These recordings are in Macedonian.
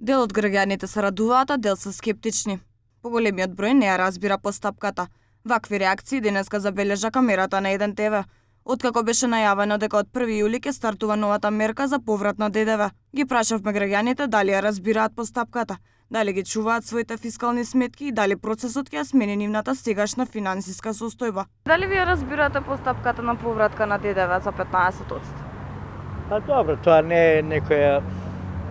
Дел од граѓаните се радуваат, а дел се скептични. Поголемиот број не ја разбира постапката. Вакви реакции денеска забележа камерата на 1 ТВ. Откако беше најавено дека од 1 јули ќе стартува новата мерка за поврат на ДДВ, ги прашавме граѓаните дали ја разбираат постапката, дали ги чуваат своите фискални сметки и дали процесот ќе ја смени нивната сегашна финансиска состојба. Дали вие разбирате постапката на повратка на ДДВ за 15%? Па добро, тоа не е некоја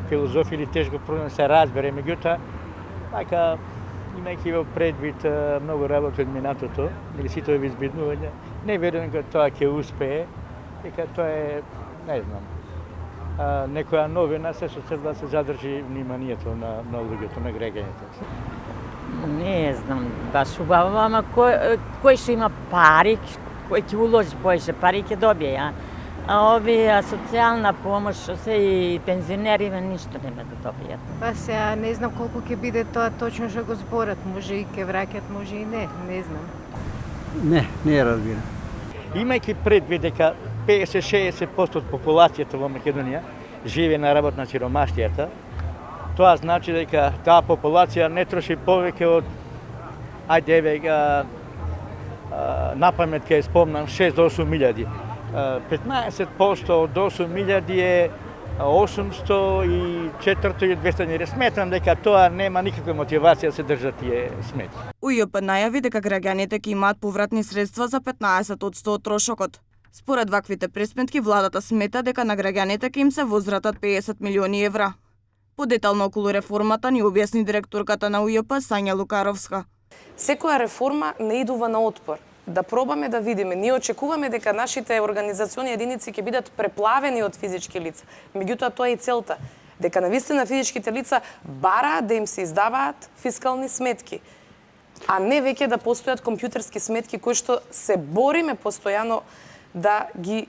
филозофија или тешко проблем се разбере, меѓутоа, така, имајќи во предвид многу работа од минатото, или сите овие избеднувања, не верувам дека тоа ќе успее, дека тоа е, не знам, некоја новина се со цел да се задржи вниманието на луѓето, на граѓаните. Не знам, баш убаво, ама кој што има пари, кој ќе уложи повеќе пари, ќе добие, а овие социјална помош, што се и пензионериве, ништо нема да добијат. Па сега не знам колку ќе биде тоа точно што го зборат, може и ќе враќат, може и не знам. Не ја разбирам. Имајќи предвид дека 50-60% од популацијата во Македонија живее на работна сиромаштијата, тоа значи дека таа популација не троши повеќе од, напамет ќе спомнам, 6 до 8 милијади. 15% од 8 милијади е 800 и 400 и 200. Сметам дека тоа нема никаква мотивација да се држат тие сметки. УЈП најави дека граѓаните ќе имаат повратни средства за 15% од трошокот. Според ваквите пресметки, владата смета дека на граѓаните ќе им се возвратат 50 милиони евра. Подетално околу реформата ни објасни директорката на УЈП Сања Лукаровска. Секоја реформа не идува на отпор. Да пробаме да видиме. Ние очекуваме дека нашите организациони единици ќе бидат преплавени од физички лица. Меѓутоа тоа е и целта. Дека навистина физичките лица бараат да им се издаваат фискални сметки, а не веќе да постојат компјутерски сметки кои што се бориме постојано да ги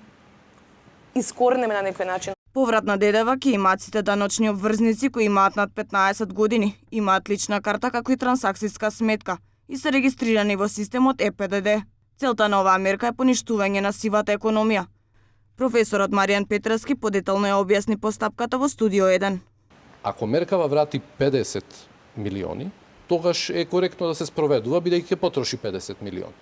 искоренеме на некој начин. Поврат на ДДВ ќе имаат сите даночни обврзници кои имаат над 15 години, имаат лична карта како и трансакцијска сметка и се регистрирани во системот ЕПДД. Целта на оваа мерка е поништување на сивата економија. Професорот Маријан Петровски подетално ја објасни постапката во Студио 1. Ако меркава врати 50 милиони, тогаш е коректно да се спроведува, бидејќи ќе потроши 50 милиони.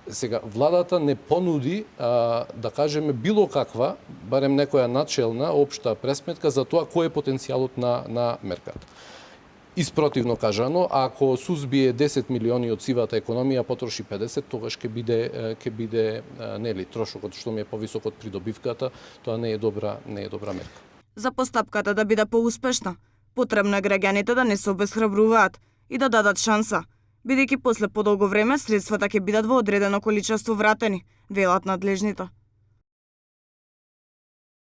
Сега, владата не понуди, да кажеме, било каква, барем некоја начелна, општа пресметка за тоа кој е потенцијалот на мерката. Испротивно кажано, ако сузбие 10 милиони од сивата економија, потроши 50, тогаш ќе биде нели трошокот што ми е повисок од придобивката, тоа не е добра мерка. За постапката да биде поуспешна, потребно е граѓаните да не се обесхрабруваат и да дадат шанса, бидејќи после подолго време средствата ќе бидат во одредено количество вратени, велат надлежните.